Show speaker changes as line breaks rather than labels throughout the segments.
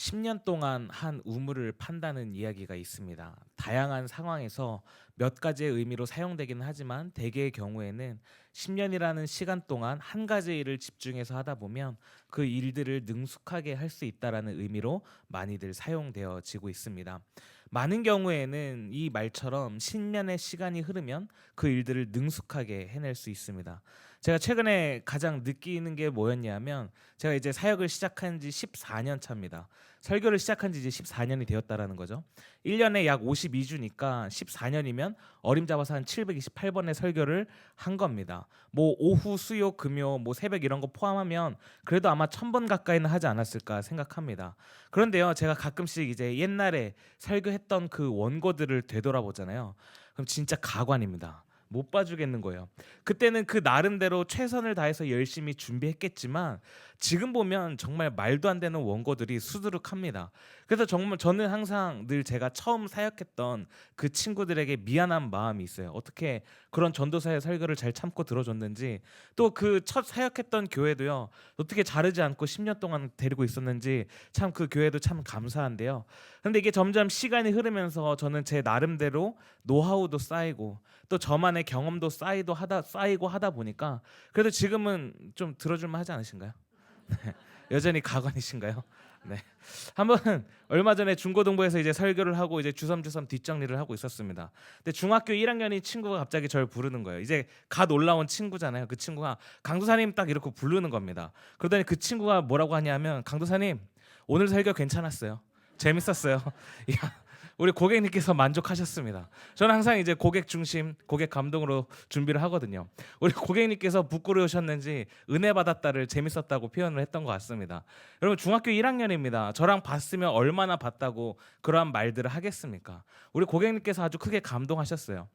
10년 동안 한 우물을 판다는 이야기가 있습니다. 다양한 상황에서 몇 가지의 의미로 사용되기는 하지만 대개의 경우에는 10년이라는 시간 동안 한 가지 일을 집중해서 하다 보면 그 일들을 능숙하게 할 수 있다라는 의미로 많이들 사용되어지고 있습니다. 많은 경우에는 이 말처럼 10년의 시간이 흐르면 그 일들을 능숙하게 해낼 수 있습니다. 제가 최근에 가장 느끼는 게 뭐였냐면 제가 이제 사역을 시작한 지 14년 차입니다. 설교를 시작한 지 이제 14년이 되었다라는 거죠. 1년에 약 52주니까 14년이면 어림잡아서 한 728번의 설교를 한 겁니다. 뭐 오후, 수요, 금요, 뭐 새벽 이런 거 포함하면 그래도 아마 1000번 가까이는 하지 않았을까 생각합니다. 그런데요, 제가 가끔씩 이제 옛날에 설교했던 그 원고들을 되돌아보잖아요. 그럼 진짜 가관입니다. 못 봐주겠는 거예요. 그때는 그 나름대로 최선을 다해서 열심히 준비했겠지만 지금 보면 정말 말도 안 되는 원고들이 수두룩합니다. 그래서 정말 저는 항상 늘 제가 처음 사역했던 그 친구들에게 미안한 마음이 있어요. 어떻게 그런 전도사의 설교를 잘 참고 들어줬는지, 또 그 첫 사역했던 교회도요, 어떻게 자르지 않고 10년 동안 데리고 있었는지 참 그 교회도 참 감사한데요. 근데 이게 점점 시간이 흐르면서 저는 제 나름대로 노하우도 쌓이고 또 저만의 경험도 쌓이고 하다 보니까 그래도 지금은 좀 들어줄만 하지 않으신가요? 여전히 가관이신가요? 네. 한번 얼마 전에 중고등부에서 이제 설교를 하고 이제 주섬주섬 뒷정리를 하고 있었습니다. 근데 중학교 1학년인 친구가 갑자기 저를 부르는 거예요. 이제 갓 올라온 친구잖아요. 그 친구가 강도사님 딱 이렇게 부르는 겁니다. 그러더니 그 친구가 뭐라고 하냐면, 강도사님 오늘 설교 괜찮았어요. 재밌었어요. 야, 우리 고객님께서 만족하셨습니다. 저는 항상 이제 고객 중심, 고객 감동으로 준비를 하거든요. 우리 고객님께서 부끄러우셨는지 은혜 받았다를 재밌었다고 표현을 했던 것 같습니다. 여러분, 중학교 1학년입니다. 저랑 봤으면 얼마나 봤다고 그러한 말들을 하겠습니까? 우리 고객님께서 아주 크게 감동하셨어요.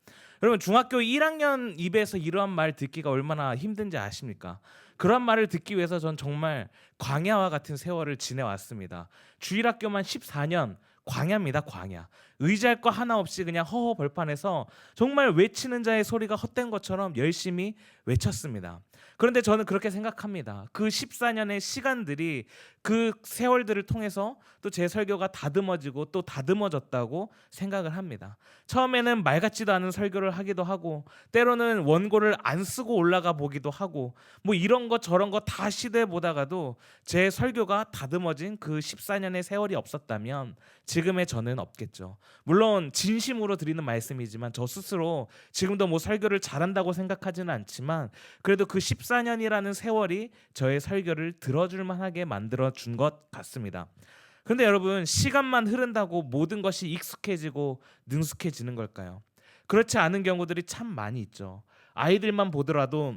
여러분, 중학교 1학년 입에서 이러한 말 듣기가 얼마나 힘든지 아십니까? 그런 말을 듣기 위해서 전 정말 광야와 같은 세월을 지내왔습니다. 주일학교만 14년, 광야입니다. 광야. 의지할 거 하나 없이 그냥 허허벌판에서 정말 외치는 자의 소리가 헛된 것처럼 열심히 외쳤습니다. 그런데 저는 그렇게 생각합니다. 그 14년의 시간들이, 그 세월들을 통해서 또 제 설교가 다듬어지고 또 다듬어졌다고 생각을 합니다. 처음에는 말 같지도 않은 설교를 하기도 하고, 때로는 원고를 안 쓰고 올라가 보기도 하고, 뭐 이런 거 저런 거 다 시도해 보다가도 제 설교가 다듬어진 그 14년의 세월이 없었다면 지금의 저는 없겠죠. 물론 진심으로 드리는 말씀이지만 저 스스로 지금도 뭐 설교를 잘한다고 생각하지는 않지만 그래도 그 14년이라는 세월이 저의 설교를 들어줄 만하게 만들어 준 것 같습니다. 그런데 여러분, 시간만 흐른다고 모든 것이 익숙해지고 능숙해지는 걸까요? 그렇지 않은 경우들이 참 많이 있죠. 아이들만 보더라도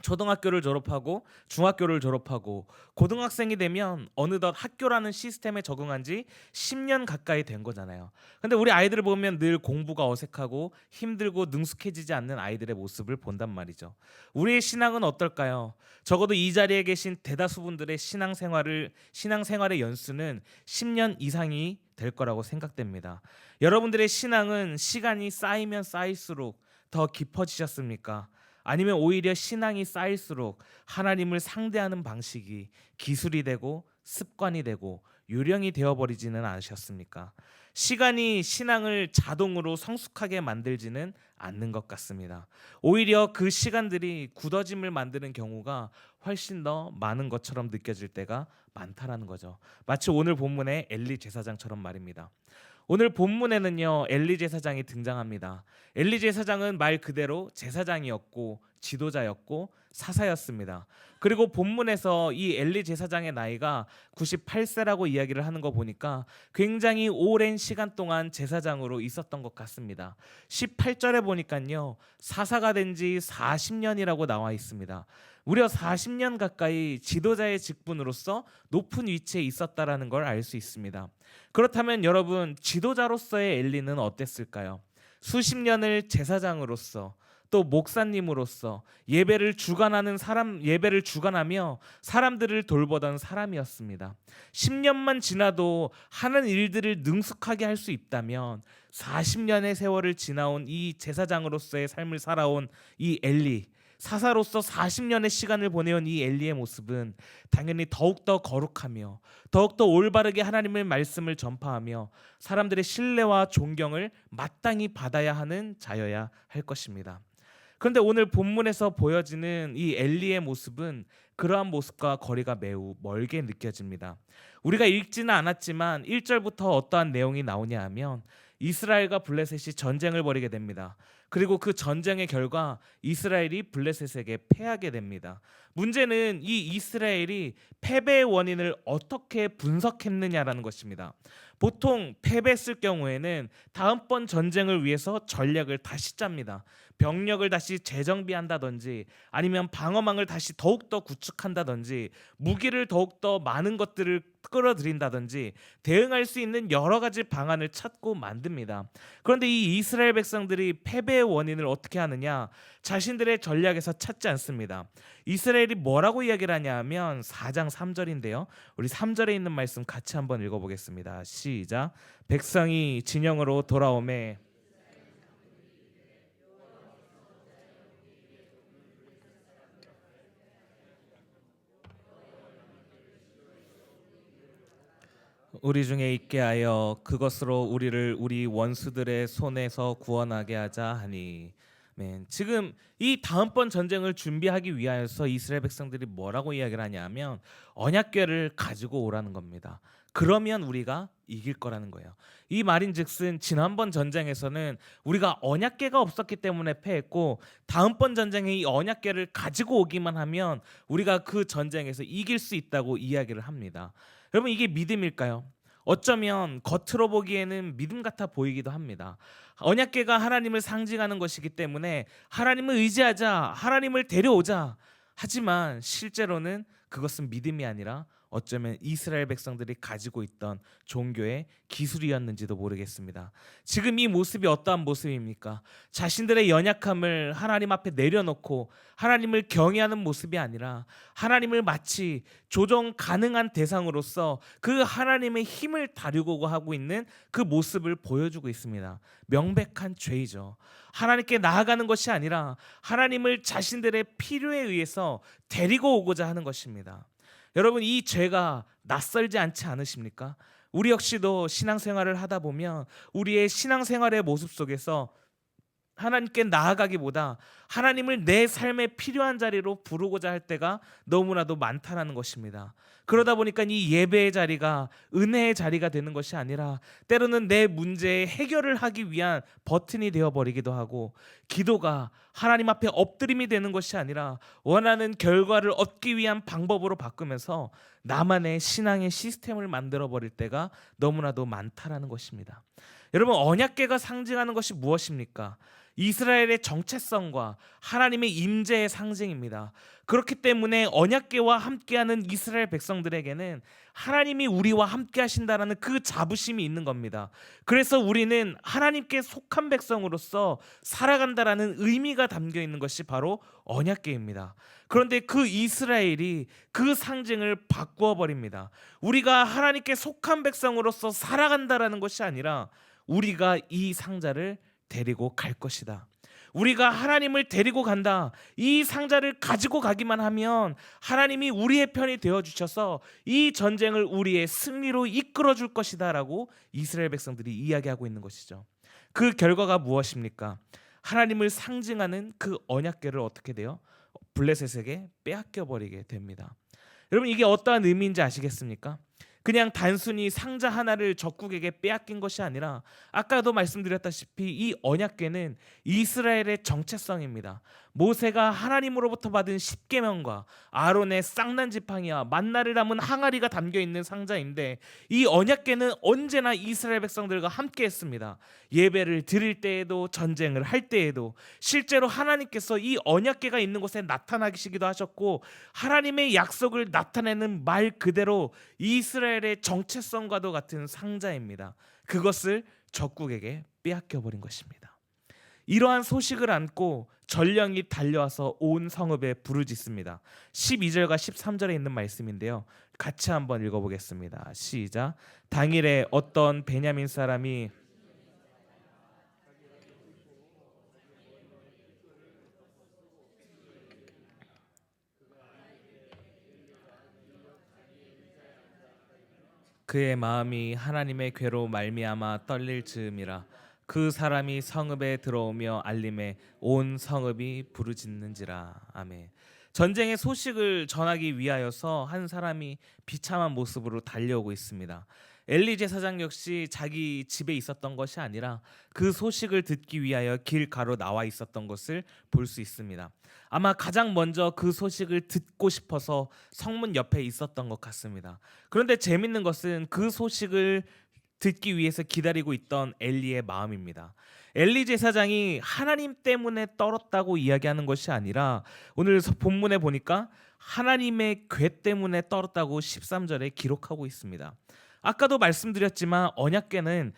초등학교를 졸업하고 중학교를 졸업하고 고등학생이 되면 어느덧 학교라는 시스템에 적응한 지 10년 가까이 된 거잖아요. 근데 우리 아이들을 보면 늘 공부가 어색하고 힘들고 능숙해지지 않는 아이들의 모습을 본단 말이죠. 우리의 신앙은 어떨까요? 적어도 이 자리에 계신 대다수 분들의 신앙생활의 연수는 10년 이상이 될 거라고 생각됩니다. 여러분들의 신앙은 시간이 쌓이면 쌓일수록 더 깊어지셨습니까? 아니면 오히려 신앙이 쌓일수록 하나님을 상대하는 방식이 기술이 되고 습관이 되고 요령이 되어버리지는 않으셨습니까? 시간이 신앙을 자동으로 성숙하게 만들지는 않는 것 같습니다. 오히려 그 시간들이 굳어짐을 만드는 경우가 훨씬 더 많은 것처럼 느껴질 때가 많다라는 거죠. 마치 오늘 본문의 엘리 제사장처럼 말입니다. 오늘 본문에는요, 엘리 제사장이 등장합니다. 엘리 제사장은 말 그대로 제사장이었고 지도자였고 사사였습니다. 그리고 본문에서 이 엘리 제사장의 나이가 98세라고 이야기를 하는 거 보니까 굉장히 오랜 시간 동안 제사장으로 있었던 것 같습니다. 18절에 보니까요, 사사가 된 지 40년이라고 나와 있습니다. 무려 40년 가까이 지도자의 직분으로서 높은 위치에 있었다라는 걸 알 수 있습니다. 그렇다면 여러분, 지도자로서의 엘리는 어땠을까요? 수십 년을 제사장으로서 또 목사님으로서 예배를 주관하며 사람들을 돌보던 사람이었습니다. 10년만 지나도 하는 일들을 능숙하게 할 수 있다면 40년의 세월을 지나온 이 제사장으로서의 삶을 살아온 이 엘리, 사사로서 40년의 시간을 보내온 이 엘리의 모습은 당연히 더욱더 거룩하며 더욱더 올바르게 하나님의 말씀을 전파하며 사람들의 신뢰와 존경을 마땅히 받아야 하는 자여야 할 것입니다. 그런데 오늘 본문에서 보여지는 이 엘리의 모습은 그러한 모습과 거리가 매우 멀게 느껴집니다. 우리가 읽지는 않았지만 1절부터 어떠한 내용이 나오냐 하면 이스라엘과 블레셋이 전쟁을 벌이게 됩니다. 그리고 그 전쟁의 결과 이스라엘이 블레셋에게 패하게 됩니다. 문제는 이 이스라엘이 패배의 원인을 어떻게 분석했느냐라는 것입니다. 보통 패배했을 경우에는 다음번 전쟁을 위해서 전략을 다시 짭니다. 병력을 다시 재정비한다든지 아니면 방어망을 다시 더욱더 구축한다든지 무기를 더욱더 많은 것들을 끌어들인다든지 대응할 수 있는 여러 가지 방안을 찾고 만듭니다. 그런데 이 이스라엘 백성들이 패배의 원인을 어떻게 하느냐? 자신들의 전략에서 찾지 않습니다. 이스라엘이 뭐라고 이야기를 하냐 하면 4장 3절인데요. 우리 3절에 있는 말씀 같이 한번 읽어보겠습니다. 시작. 백성이 진영으로 돌아오매 우리 중에 있게 하여 그것으로 우리를 우리 원수들의 손에서 구원하게 하자 하니. 지금 이 다음번 전쟁을 준비하기 위하여서 이스라엘 백성들이 뭐라고 이야기를 하냐면 언약궤를 가지고 오라는 겁니다. 그러면 우리가 이길 거라는 거예요. 이 말인즉슨 지난번 전쟁에서는 우리가 언약궤가 없었기 때문에 패했고 다음번 전쟁에 이 언약궤를 가지고 오기만 하면 우리가 그 전쟁에서 이길 수 있다고 이야기를 합니다. 여러분, 이게 믿음일까요? 어쩌면 겉으로 보기에는 믿음 같아 보이기도 합니다. 언약궤가 하나님을 상징하는 것이기 때문에 하나님을 의지하자, 하나님을 데려오자. 하지만 실제로는 그것은 믿음이 아니라 어쩌면 이스라엘 백성들이 가지고 있던 종교의 기술이었는지도 모르겠습니다. 지금 이 모습이 어떠한 모습입니까? 자신들의 연약함을 하나님 앞에 내려놓고 하나님을 경외하는 모습이 아니라 하나님을 마치 조정 가능한 대상으로서 그 하나님의 힘을 다루고 하고 있는 그 모습을 보여주고 있습니다. 명백한 죄이죠. 하나님께 나아가는 것이 아니라 하나님을 자신들의 필요에 의해서 데리고 오고자 하는 것입니다. 여러분, 이 죄가 낯설지 않지 않으십니까? 우리 역시도 신앙생활을 하다 보면 우리의 신앙생활의 모습 속에서 하나님께 나아가기보다 하나님을 내 삶에 필요한 자리로 부르고자 할 때가 너무나도 많다는 것입니다. 그러다 보니까 이 예배의 자리가 은혜의 자리가 되는 것이 아니라 때로는 내 문제의 해결을 하기 위한 버튼이 되어버리기도 하고, 기도가 하나님 앞에 엎드림이 되는 것이 아니라 원하는 결과를 얻기 위한 방법으로 바꾸면서 나만의 신앙의 시스템을 만들어버릴 때가 너무나도 많다는 것입니다. 여러분, 언약궤가 상징하는 것이 무엇입니까? 이스라엘의 정체성과 하나님의 임재의 상징입니다. 그렇기 때문에 언약궤와 함께하는 이스라엘 백성들에게는 하나님이 우리와 함께 하신다라는 그 자부심이 있는 겁니다. 그래서 우리는 하나님께 속한 백성으로서 살아간다라는 의미가 담겨 있는 것이 바로 언약궤입니다. 그런데 그 이스라엘이 그 상징을 바꾸어 버립니다. 우리가 하나님께 속한 백성으로서 살아간다라는 것이 아니라 우리가 이 상자를 데리고 갈 것이다. 우리가 하나님을 데리고 간다. 이 상자를 가지고 가기만 하면 하나님이 우리의 편이 되어 주셔서 이 전쟁을 우리의 승리로 이끌어 줄 것이다 라고 이스라엘 백성들이 이야기하고 있는 것이죠. 그 결과가 무엇입니까? 하나님을 상징하는 그 언약궤를 어떻게 돼요? 블레셋에게 빼앗겨 버리게 됩니다. 여러분, 이게 어떠한 의미인지 아시겠습니까? 그냥 단순히 상자 하나를 적국에게 빼앗긴 것이 아니라 아까도 말씀드렸다시피 이 언약궤는 이스라엘의 정체성입니다. 모세가 하나님으로부터 받은 십계명과 아론의 쌍난 지팡이와 만나를 담은 항아리가 담겨 있는 상자인데, 이 언약궤는 언제나 이스라엘 백성들과 함께 했습니다. 예배를 드릴 때에도 전쟁을 할 때에도 실제로 하나님께서 이 언약궤가 있는 곳에 나타나시기도 하셨고, 하나님의 약속을 나타내는 말 그대로 이스라엘의 정체성과도 같은 상자입니다. 그것을 적국에게 빼앗겨 버린 것입니다. 이러한 소식을 안고 전령이 달려와서 온 성읍에 부르짖습니다. 12절과 13절에 있는 말씀인데요. 같이 한번 읽어보겠습니다. 시작. 당일에 어떤 베냐민 사람이 그의 마음이 하나님의 괴로 말미암아 떨릴 즈음이라. 그 사람이 성읍에 들어오며 알림에 온 성읍이 부르짖는지라. 아멘. 전쟁의 소식을 전하기 위하여서 한 사람이 비참한 모습으로 달려오고 있습니다. 엘리 제사장 역시 자기 집에 있었던 것이 아니라 그 소식을 듣기 위하여 길가로 나와 있었던 것을 볼 수 있습니다. 아마 가장 먼저 그 소식을 듣고 싶어서 성문 옆에 있었던 것 같습니다. 그런데 재밌는 것은 그 소식을 듣기 위해서 기다리고 있던 엘리의 마음입니다. 엘리 제사장이 하나님 때문에 떨었다고 이야기하는 것이 아니라 오늘 본문에 보니까 하나님의 괴 때문에 떨었다고 13절에 기록하고 있습니다. 아까도 말씀드렸지만 언약궤는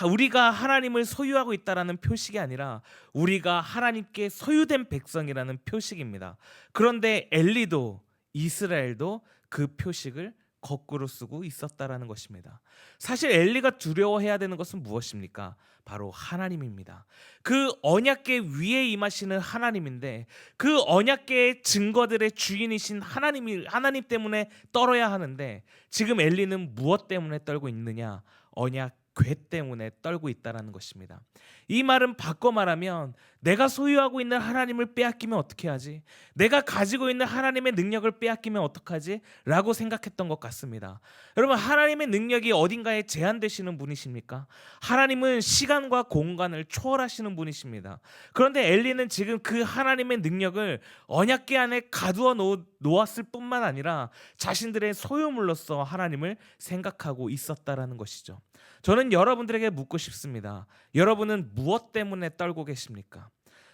우리가 하나님을 소유하고 있다라는 표식이 아니라 우리가 하나님께 소유된 백성이라는 표식입니다. 그런데 엘리도 이스라엘도 그 표식을 거꾸로 쓰고 있었다라는 것입니다. 사실 엘리가 두려워해야 되는 것은 무엇입니까? 바로 하나님입니다. 그 언약궤 위에 임하시는 하나님인데 그 언약궤의 증거들의 주인이신 하나님 때문에 떨어야 하는데 지금 엘리는 무엇 때문에 떨고 있느냐? 언약궤 때문에 떨고 있다라는 것입니다. 이 말은 바꿔 말하면 내가 소유하고 있는 하나님을 빼앗기면 어떻게 하지? 내가 가지고 있는 하나님의 능력을 빼앗기면 어떡하지? 라고 생각했던 것 같습니다. 여러분, 하나님의 능력이 어딘가에 제한되시는 분이십니까? 하나님은 시간과 공간을 초월하시는 분이십니다. 그런데 엘리는 지금 그 하나님의 능력을 언약궤 안에 가두어 놓았을 뿐만 아니라 자신들의 소유물로서 하나님을 생각하고 있었다라는 것이죠. 저는 여러분들에게 묻고 싶습니다. 여러분은 무엇 때문에 떨고 계십니까?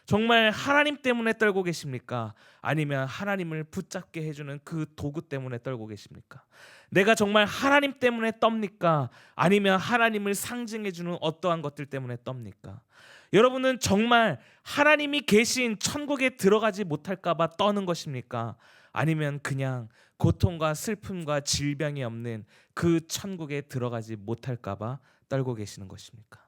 정말 하나님 때문에 떨고 계십니까? 아니면 하나님을 붙잡게 해주는 그 도구 때문에 떨고 계십니까? 내가 정말 하나님 때문에 떱니까? 아니면 하나님을 상징해주는 어떠한 것들 때문에 떱니까? 여러분은 정말 하나님이 계신 천국에 들어가지 못할까 봐 떠는 것입니까? 아니면 그냥 고통과 슬픔과 질병이 없는 그 천국에 들어가지 못할까 봐 떨고 계시는 것입니까?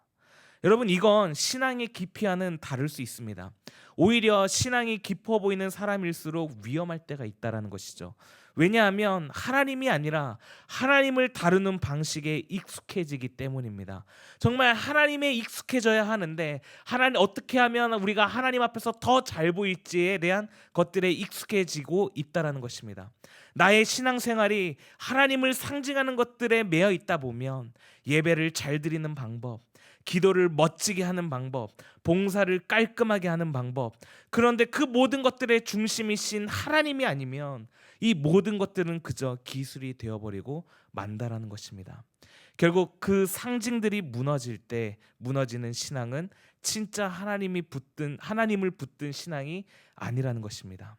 여러분, 이건 신앙의 깊이와는 다를 수 있습니다. 오히려 신앙이 깊어 보이는 사람일수록 위험할 때가 있다라는 것이죠. 왜냐하면 하나님이 아니라 하나님을 다루는 방식에 익숙해지기 때문입니다. 정말 하나님에 익숙해져야 하는데 하나님 어떻게 하면 우리가 하나님 앞에서 더 잘 보일지에 대한 것들에 익숙해지고 있다라는 것입니다. 나의 신앙생활이 하나님을 상징하는 것들에 매여 있다 보면 예배를 잘 드리는 방법, 기도를 멋지게 하는 방법, 봉사를 깔끔하게 하는 방법, 그런데 그 모든 것들의 중심이신 하나님이 아니면 이 모든 것들은 그저 기술이 되어버리고 만다라는 것입니다. 결국 그 상징들이 무너질 때 무너지는 신앙은 진짜 하나님을 붙든 신앙이 아니라는 것입니다.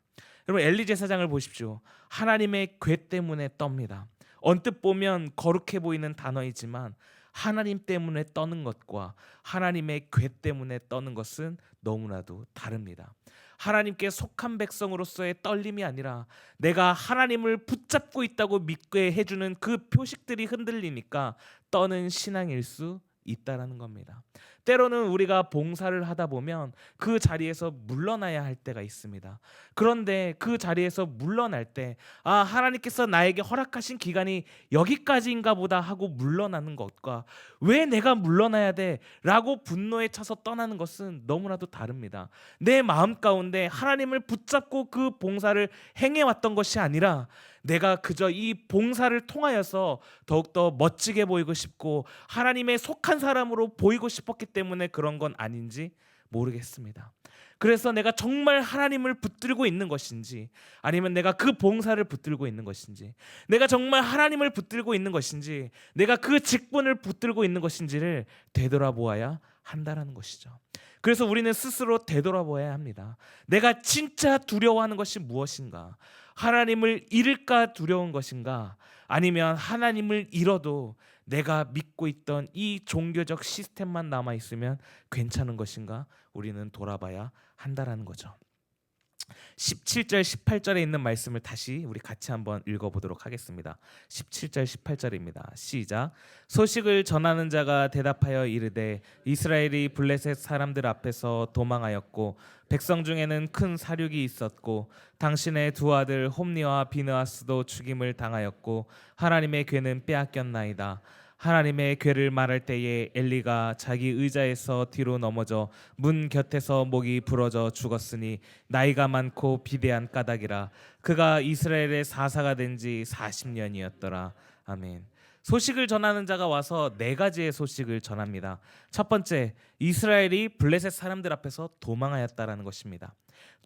여러분, 엘리 제사장을 보십시오. 하나님의 궤 때문에 떱니다. 언뜻 보면 거룩해 보이는 단어이지만 하나님 때문에 떠는 것과 하나님의 궤 때문에 떠는 것은 너무나도 다릅니다. 하나님께 속한 백성으로서의 떨림이 아니라 내가 하나님을 붙잡고 있다고 믿게 해주는 그 표식들이 흔들리니까 떠는 신앙일 수 있다라는 겁니다. 때로는 우리가 봉사를 하다 보면 그 자리에서 물러나야 할 때가 있습니다. 그런데 그 자리에서 물러날 때 하나님께서 나에게 허락하신 기간이 여기까지인가 보다 하고 물러나는 것과 왜 내가 물러나야 돼? 라고 분노에 차서 떠나는 것은 너무나도 다릅니다. 내 마음 가운데 하나님을 붙잡고 그 봉사를 행해왔던 것이 아니라 내가 그저 이 봉사를 통하여서 더욱더 멋지게 보이고 싶고 하나님의 속한 사람으로 보이고 싶었기 때문에 그런 건 아닌지 모르겠습니다. 그래서 내가 정말 하나님을 붙들고 있는 것인지 아니면 내가 그 봉사를 붙들고 있는 것인지 내가 정말 하나님을 붙들고 있는 것인지 내가 그 직분을 붙들고 있는 것인지를 되돌아보아야 한다라는 것이죠. 그래서 우리는 스스로 되돌아보아야 합니다. 내가 진짜 두려워하는 것이 무엇인가? 하나님을 잃을까 두려운 것인가? 아니면 하나님을 잃어도 내가 믿고 있던 이 종교적 시스템만 남아있으면 괜찮은 것인가? 우리는 돌아봐야 한다라는 거죠. 17절 18절에 있는 말씀을 다시 우리 같이 한번 읽어보도록 하겠습니다. 17절 18절입니다. 시작. 소식을 전하는 자가 대답하여 이르되 이스라엘이 블레셋 사람들 앞에서 도망하였고 백성 중에는 큰 사륙이 있었고 당신의 두 아들 홈니와 비느하스도 죽임을 당하였고 하나님의 괴는 빼앗겼나이다. 하나님의 괴를 말할 때에 엘리가 자기 의자에서 뒤로 넘어져 문 곁에서 목이 부러져 죽었으니 나이가 많고 비대한 까닭이라. 그가 이스라엘의 사사가 된 지 40년이었더라. 아멘. 소식을 전하는 자가 와서 네 가지의 소식을 전합니다. 첫 번째, 이스라엘이 블레셋 사람들 앞에서 도망하였다라는 것입니다.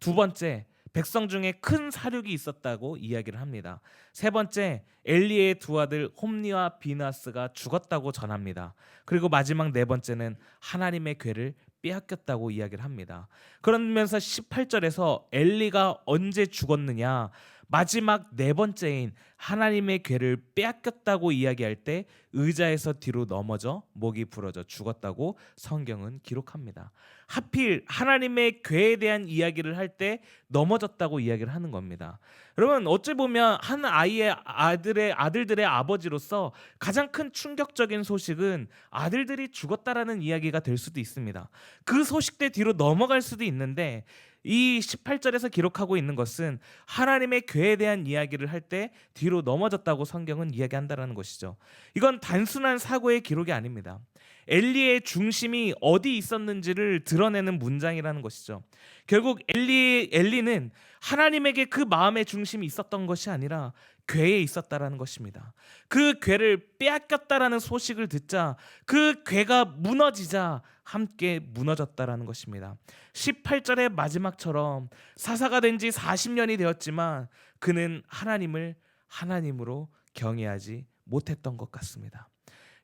두 번째, 백성 중에 큰 사륙이 있었다고 이야기를 합니다. 세 번째, 엘리의 두 아들 홈니와 비느하스가 죽었다고 전합니다. 그리고 마지막 네 번째는 하나님의 괴를 빼앗겼다고 이야기를 합니다. 그러면서 18절에서 엘리가 언제 죽었느냐, 마지막 네 번째인 하나님의 괴를 빼앗겼다고 이야기할 때 의자에서 뒤로 넘어져 목이 부러져 죽었다고 성경은 기록합니다. 하필 하나님의 괴에 대한 이야기를 할 때 넘어졌다고 이야기를 하는 겁니다. 여러분, 어찌 보면 한 아이의 아들들의 아버지로서 가장 큰 충격적인 소식은 아들들이 죽었다라는 이야기가 될 수도 있습니다. 그 소식대 뒤로 넘어갈 수도 있는데 이 18절에서 기록하고 있는 것은 하나님의 괴에 대한 이야기를 할 때 뒤로 넘어졌다고 성경은 이야기한다라는 것이죠. 이건 단순한 사고의 기록이 아닙니다. 엘리의 중심이 어디 있었는지를 드러내는 문장이라는 것이죠. 결국 엘리는 하나님에게 그 마음의 중심이 있었던 것이 아니라 괴에 있었다라는 것입니다. 그 괴를 빼앗겼다라는 소식을 듣자 그 괴가 무너지자 함께 무너졌다라는 것입니다. 18절의 마지막처럼 사사가 된 지 40년이 되었지만 그는 하나님을 하나님으로 경외하지 못했던 것 같습니다.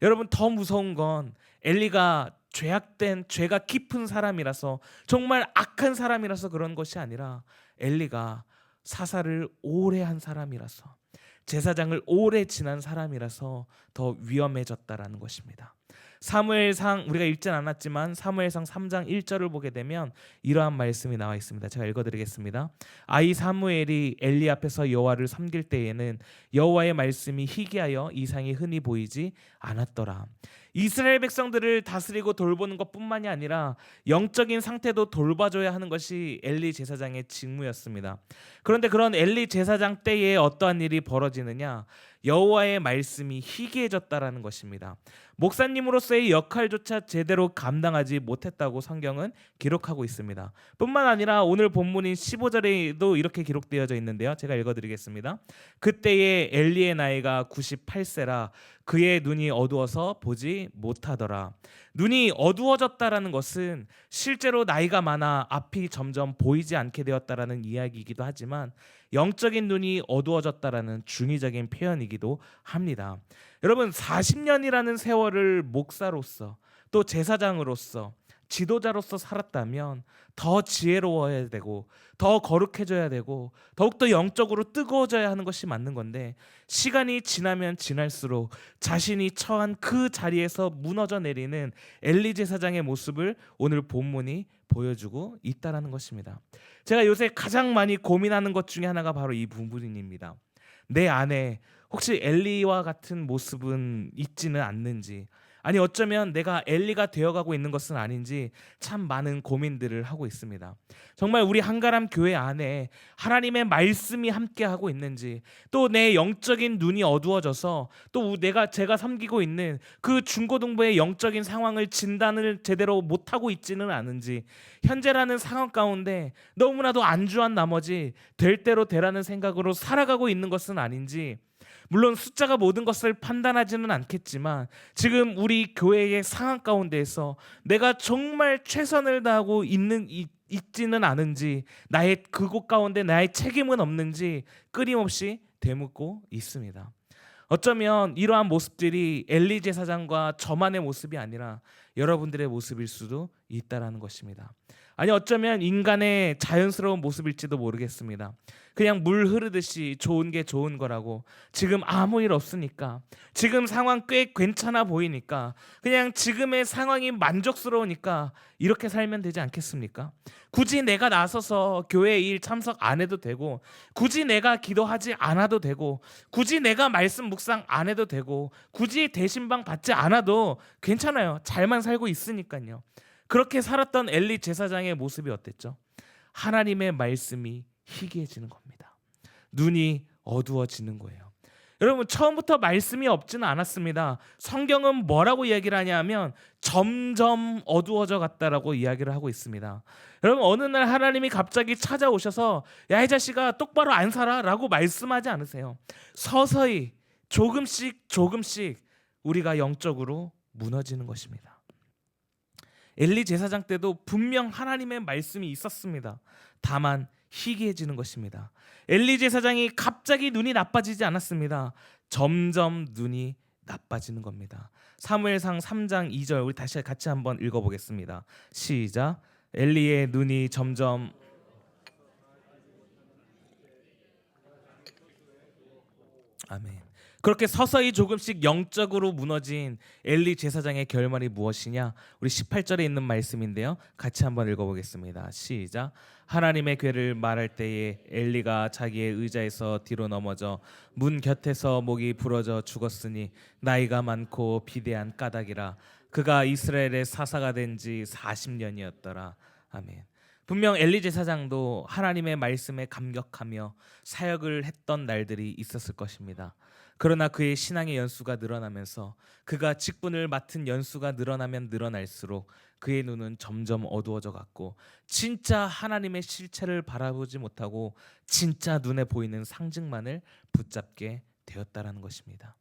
여러분, 더 무서운 건 엘리가 죄가 깊은 사람이라서, 정말 악한 사람이라서 그런 것이 아니라 엘리가 사사를 오래 한 사람이라서, 제사장을 오래 지난 사람이라서 더 위험해졌다라는 것입니다. 사무엘상, 우리가 읽진 않았지만 사무엘상 3장 1절을 보게 되면 이러한 말씀이 나와 있습니다. 제가 읽어드리겠습니다. 아이 사무엘이 엘리 앞에서 여호와를 섬길 때에는 여호와의 말씀이 희귀하여 이상이 흔히 보이지 않았더라. 이스라엘 백성들을 다스리고 돌보는 것뿐만이 아니라 영적인 상태도 돌봐줘야 하는 것이 엘리 제사장의 직무였습니다. 그런데 그런 엘리 제사장 때에 어떠한 일이 벌어지느냐, 여호와의 말씀이 희귀해졌다라는 것입니다. 목사님으로서의 역할조차 제대로 감당하지 못했다고 성경은 기록하고 있습니다. 뿐만 아니라 오늘 본문인 15절에도 이렇게 기록되어져 있는데요. 제가 읽어드리겠습니다. 그때의 엘리의 나이가 98세라 그의 눈이 어두워서 보지 못하더라. 눈이 어두워졌다라는 것은 실제로 나이가 많아 앞이 점점 보이지 않게 되었다라는 이야기이기도 하지만 영적인 눈이 어두워졌다라는 중의적인 표현이기도 합니다. 여러분, 40년이라는 세월을 목사로서 또 제사장으로서 지도자로서 살았다면 더 지혜로워야 되고 더 거룩해져야 되고 더욱더 영적으로 뜨거워져야 하는 것이 맞는 건데, 시간이 지나면 지날수록 자신이 처한 그 자리에서 무너져 내리는 엘리 제사장의 모습을 오늘 본문이 보여주고 있다라는 것입니다. 제가 요새 가장 많이 고민하는 것 중에 하나가 바로 이 부분입니다. 내 안에 혹시 엘리와 같은 모습은 있지는 않는지, 아니 어쩌면 내가 엘리가 되어가고 있는 것은 아닌지 참 많은 고민들을 하고 있습니다. 정말 우리 한가람 교회 안에 하나님의 말씀이 함께하고 있는지, 또 내 영적인 눈이 어두워져서 또 제가 섬기고 있는 그 중고등부의 영적인 상황을 진단을 제대로 못하고 있지는 않은지, 현재라는 상황 가운데 너무나도 안주한 나머지 될 대로 되라는 생각으로 살아가고 있는 것은 아닌지, 물론 숫자가 모든 것을 판단하지는 않겠지만 지금 우리 교회의 상황 가운데에서 내가 정말 최선을 다하고 있지는 않은지, 나의 그곳 가운데 나의 책임은 없는지 끊임없이 되묻고 있습니다. 어쩌면 이러한 모습들이 엘리 제사장과 저만의 모습이 아니라 여러분들의 모습일 수도 있다라는 것입니다. 아니 어쩌면 인간의 자연스러운 모습일지도 모르겠습니다. 그냥 물 흐르듯이 좋은 게 좋은 거라고, 지금 아무 일 없으니까, 지금 상황 꽤 괜찮아 보이니까, 그냥 지금의 상황이 만족스러우니까 이렇게 살면 되지 않겠습니까? 굳이 내가 나서서 교회 일 참석 안 해도 되고, 굳이 내가 기도하지 않아도 되고, 굳이 내가 말씀 묵상 안 해도 되고, 굳이 대신방 받지 않아도 괜찮아요. 잘만 살고 있으니까요. 그렇게 살았던 엘리 제사장의 모습이 어땠죠? 하나님의 말씀이 희귀해지는 겁니다. 눈이 어두워지는 거예요. 여러분, 처음부터 말씀이 없지는 않았습니다. 성경은 뭐라고 이야기를 하냐면 점점 어두워져 갔다라고 이야기를 하고 있습니다. 여러분, 어느 날 하나님이 갑자기 찾아오셔서 야, 이 자식아 똑바로 안 살아 라고 말씀하지 않으세요. 서서히 조금씩 조금씩 우리가 영적으로 무너지는 것입니다. 엘리 제사장 때도 분명 하나님의 말씀이 있었습니다. 다만 희귀해지는 것입니다. 엘리 제사장이 갑자기 눈이 나빠지지 않았습니다. 점점 눈이 나빠지는 겁니다. 사무엘상 3장 2절 우리 다시 같이 한번 읽어보겠습니다. 시작. 엘리의 눈이 점점 아멘. 그렇게 서서히 조금씩 영적으로 무너진 엘리 제사장의 결말이 무엇이냐? 우리 18절에 있는 말씀인데요. 같이 한번 읽어보겠습니다. 시작. 하나님의 괴를 말할 때에 엘리가 자기의 의자에서 뒤로 넘어져 문 곁에서 목이 부러져 죽었으니 나이가 많고 비대한 까닭이라. 그가 이스라엘의 사사가 된 지 40년이었더라. 아멘. 분명 엘리 제사장도 하나님의 말씀에 감격하며 사역을 했던 날들이 있었을 것입니다. 그러나 그의 신앙의 연수가 늘어나면서 그가 직분을 맡은 연수가 늘어나면 늘어날수록 그의 눈은 점점 어두워져 갔고 진짜 하나님의 실체를 바라보지 못하고 진짜 눈에 보이는 상징만을 붙잡게 되었다라는 것입니다.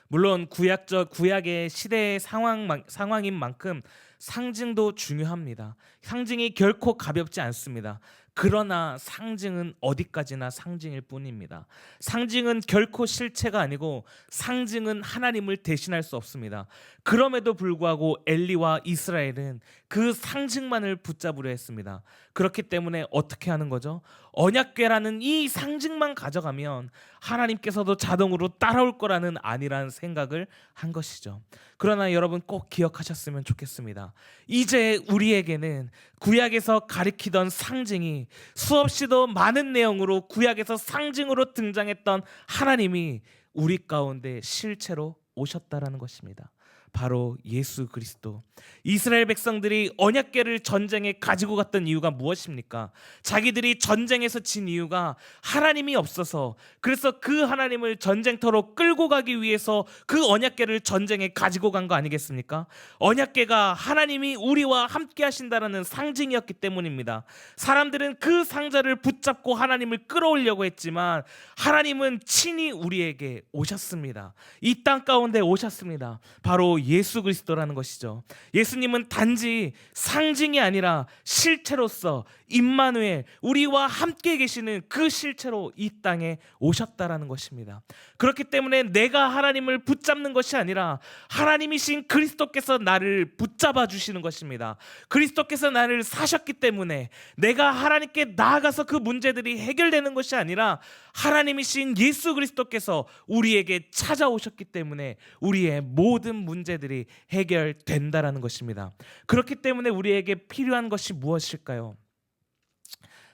물론 구약의 시대의 상황인 만큼 상징도 중요합니다. 상징이 결코 가볍지 않습니다. 그러나 상징은 어디까지나 상징일 뿐입니다. 상징은 결코 실체가 아니고 상징은 하나님을 대신할 수 없습니다. 그럼에도 불구하고 엘리와 이스라엘은 그 상징만을 붙잡으려 했습니다. 그렇기 때문에 어떻게 하는 거죠? 언약궤라는 이 상징만 가져가면 하나님께서도 자동으로 따라올 거라는 아니란 생각을 한 것이죠. 그러나 여러분 꼭 기억하셨으면 좋겠습니다. 이제 우리에게는 구약에서 가리키던 상징이 수없이도 많은 내용으로 구약에서 상징으로 등장했던 하나님이 우리 가운데 실체로 오셨다라는 것입니다. 바로 예수 그리스도. 이스라엘 백성들이 언약궤를 전쟁에 가지고 갔던 이유가 무엇입니까? 자기들이 전쟁에서 진 이유가 하나님이 없어서, 그래서 그 하나님을 전쟁터로 끌고 가기 위해서 그 언약궤를 전쟁에 가지고 간 거 아니겠습니까? 언약궤가 하나님이 우리와 함께 하신다라는 상징이었기 때문입니다. 사람들은 그 상자를 붙잡고 하나님을 끌어오려고 했지만 하나님은 친히 우리에게 오셨습니다. 이 땅 가운데 오셨습니다. 바로 예수 그리스도라는 것이죠. 예수님은 단지 상징이 아니라 실체로서 임마누엘, 우리와 함께 계시는 그 실체로 이 땅에 오셨다라는 것입니다. 그렇기 때문에 내가 하나님을 붙잡는 것이 아니라 하나님이신 그리스도께서 나를 붙잡아 주시는 것입니다. 그리스도께서 나를 사셨기 때문에 내가 하나님께 나아가서 그 문제들이 해결되는 것이 아니라 하나님이신 예수 그리스도께서 우리에게 찾아오셨기 때문에 우리의 모든 문제들이 해결된다라는 것입니다. 그렇기 때문에 우리에게 필요한 것이 무엇일까요?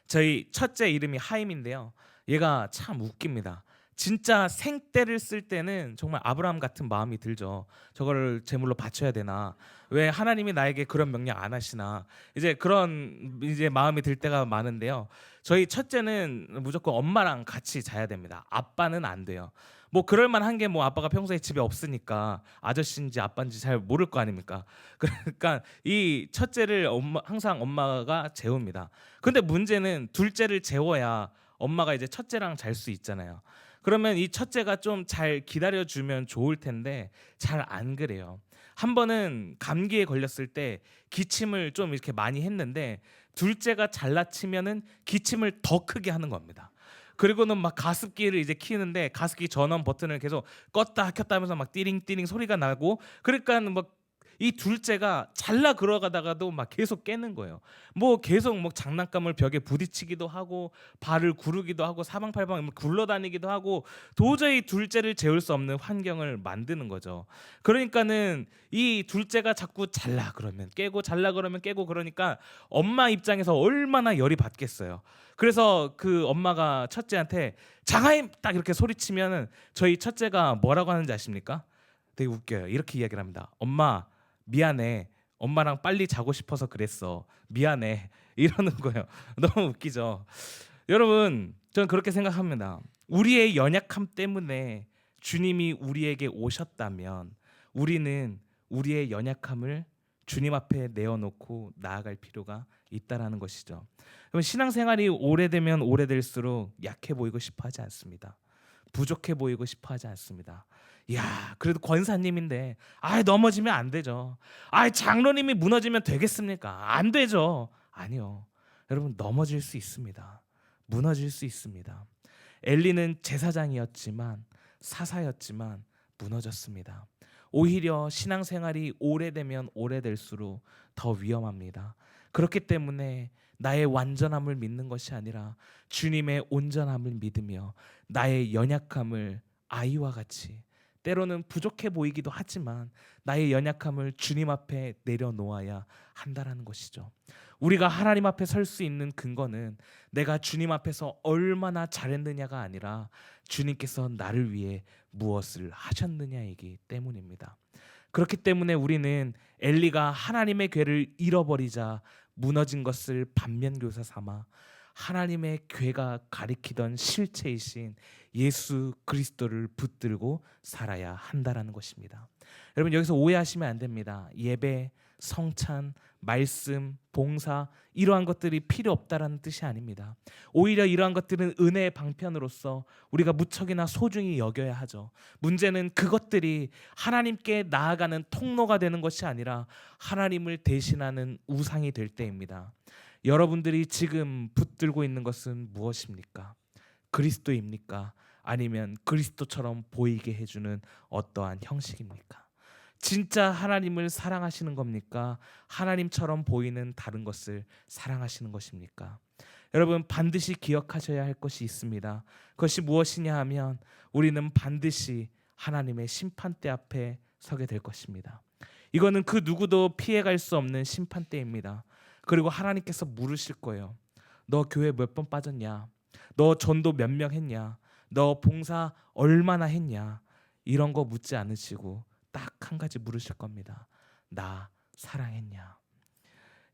저희 첫째 이름이 하임인데요. 얘가 참 웃깁니다. 진짜 생떼를 쓸 때는 정말 아브라함 같은 마음이 들죠. 저거를 제물로 바쳐야 되나? 왜 하나님이 나에게 그런 명령 안 하시나? 이제 그런 마음이 들 때가 많은데요. 저희 첫째는 무조건 엄마랑 같이 자야 됩니다. 아빠는 안 돼요. 뭐 그럴 만한 게 뭐 아빠가 평소에 집에 없으니까 아저씨인지 아빠인지 잘 모를 거 아닙니까? 그러니까 이 첫째를 항상 엄마가 재웁니다. 근데 문제는 둘째를 재워야 엄마가 이제 첫째랑 잘 수 있잖아요. 그러면 이 첫째가 좀 잘 기다려주면 좋을 텐데 잘 안 그래요. 한 번은 감기에 걸렸을 때 기침을 좀 이렇게 많이 했는데 둘째가 잘라치면은 기침을 더 크게 하는 겁니다. 그리고는 막 가습기를 이제 키우는데 가습기 전원 버튼을 계속 껐다 켰다 하면서 막 띠링띠링 소리가 나고, 그러니까 막 이 둘째가 잘나 걸어가다가도 막 계속 깨는 거예요. 뭐 계속 뭐 장난감을 벽에 부딪히기도 하고 발을 구르기도 하고 사방팔방 뭐 굴러다니기도 하고 도저히 둘째를 재울 수 없는 환경을 만드는 거죠. 그러니까는 이 둘째가 자꾸 잘라 그러면 깨고 잘라 그러면 깨고 그러니까 엄마 입장에서 얼마나 열이 받겠어요. 그래서 그 엄마가 첫째한테 장하임 딱 이렇게 소리치면은 저희 첫째가 뭐라고 하는지 아십니까? 되게 웃겨요. 이렇게 이야기를 합니다. 엄마 미안해. 엄마랑 빨리 자고 싶어서 그랬어. 미안해. 이러는 거예요. 너무 웃기죠. 여러분, 저는 그렇게 생각합니다. 우리의 연약함 때문에 주님이 우리에게 오셨다면 우리는 우리의 연약함을 주님 앞에 내어놓고 나아갈 필요가 있다라는 것이죠. 그럼 신앙생활이 오래되면 오래될수록 약해 보이고 싶어하지 않습니다. 부족해 보이고 싶어하지 않습니다. 야, 그래도 권사님인데, 넘어지면 안 되죠. 장로님이 무너지면 되겠습니까? 안 되죠. 아니요, 여러분 넘어질 수 있습니다. 무너질 수 있습니다. 엘리는 제사장이었지만 사사였지만 무너졌습니다. 오히려 신앙생활이 오래되면 오래될수록 더 위험합니다. 그렇기 때문에 나의 완전함을 믿는 것이 아니라 주님의 온전함을 믿으며 나의 연약함을 아이와 같이 때로는 부족해 보이기도 하지만 나의 연약함을 주님 앞에 내려놓아야 한다라는 것이죠. 우리가 하나님 앞에 설 수 있는 근거는 내가 주님 앞에서 얼마나 잘했느냐가 아니라 주님께서 나를 위해 무엇을 하셨느냐이기 때문입니다. 그렇기 때문에 우리는 엘리가 하나님의 궤를 잃어버리자 무너진 것을 반면교사 삼아 하나님의 궤가 가리키던 실체이신 예수 그리스도를 붙들고 살아야 한다라는 것입니다. 여러분, 여기서 오해하시면 안 됩니다. 예배, 성찬, 말씀, 봉사 이러한 것들이 필요 없다라는 뜻이 아닙니다. 오히려 이러한 것들은 은혜의 방편으로서 우리가 무척이나 소중히 여겨야 하죠. 문제는 그것들이 하나님께 나아가는 통로가 되는 것이 아니라 하나님을 대신하는 우상이 될 때입니다. 여러분들이 지금 붙들고 있는 것은 무엇입니까? 그리스도입니까? 아니면 그리스도처럼 보이게 해주는 어떠한 형식입니까? 진짜 하나님을 사랑하시는 겁니까? 하나님처럼 보이는 다른 것을 사랑하시는 것입니까? 여러분, 반드시 기억하셔야 할 것이 있습니다. 그것이 무엇이냐 하면 우리는 반드시 하나님의 심판대 앞에 서게 될 것입니다. 이거는 그 누구도 피해갈 수 없는 심판대입니다. 그리고 하나님께서 물으실 거예요. 너 교회 몇 번 빠졌냐? 너 전도 몇 명 했냐? 너 봉사 얼마나 했냐? 이런 거 묻지 않으시고 딱 한 가지 물으실 겁니다. 나 사랑했냐?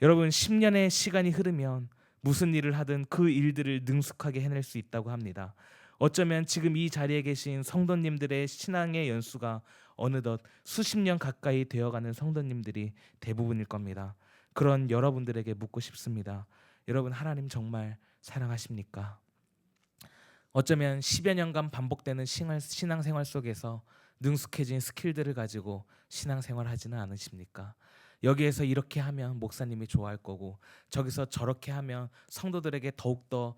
여러분, 10년의 시간이 흐르면 무슨 일을 하든 그 일들을 능숙하게 해낼 수 있다고 합니다. 어쩌면 지금 이 자리에 계신 성도님들의 신앙의 연수가 어느덧 수십 년 가까이 되어가는 성도님들이 대부분일 겁니다. 그런 여러분들에게 묻고 싶습니다. 여러분, 하나님 정말 사랑하십니까? 어쩌면 10여 년간 반복되는 신앙생활 속에서 능숙해진 스킬들을 가지고 신앙생활 하지는 않으십니까? 여기에서 이렇게 하면 목사님이 좋아할 거고 저기서 저렇게 하면 성도들에게 더욱더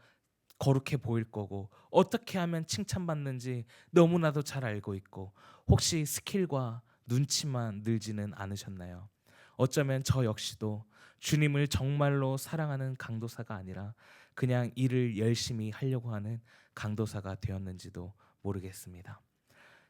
거룩해 보일 거고 어떻게 하면 칭찬받는지 너무나도 잘 알고 있고 혹시 스킬과 눈치만 늘지는 않으셨나요? 어쩌면 저 역시도 주님을 정말로 사랑하는 강도사가 아니라 그냥 일을 열심히 하려고 하는 강도사가 되었는지도 모르겠습니다.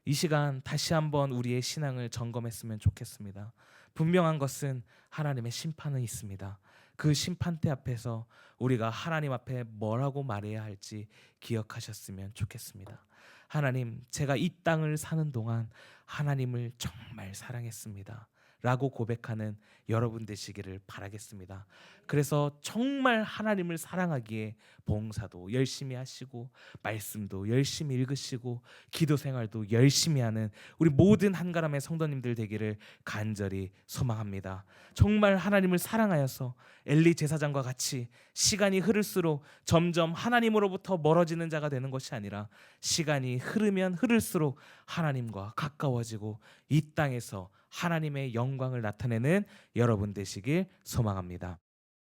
이 시간 다시 한번 우리의 신앙을 점검했으면 좋겠습니다. 분명한 것은 하나님의 심판은 있습니다. 그 심판대 앞에서 우리가 하나님 앞에 뭐라고 말해야 할지 기억하셨으면 좋겠습니다. 하나님, 제가 이 땅을 사는 동안 하나님을 정말 사랑했습니다 라고 고백하는 여러분 되시기를 바라겠습니다. 그래서 정말 하나님을 사랑하기에 봉사도 열심히 하시고 말씀도 열심히 읽으시고 기도 생활도 열심히 하는 우리 모든 한가람의 성도님들 되기를 간절히 소망합니다. 정말 하나님을 사랑하여서 엘리 제사장과 같이 시간이 흐를수록 점점 하나님으로부터 멀어지는 자가 되는 것이 아니라 시간이 흐르면 흐를수록 하나님과 가까워지고 이 땅에서 하나님의 영광을 나타내는 여러분 되시길 소망합니다.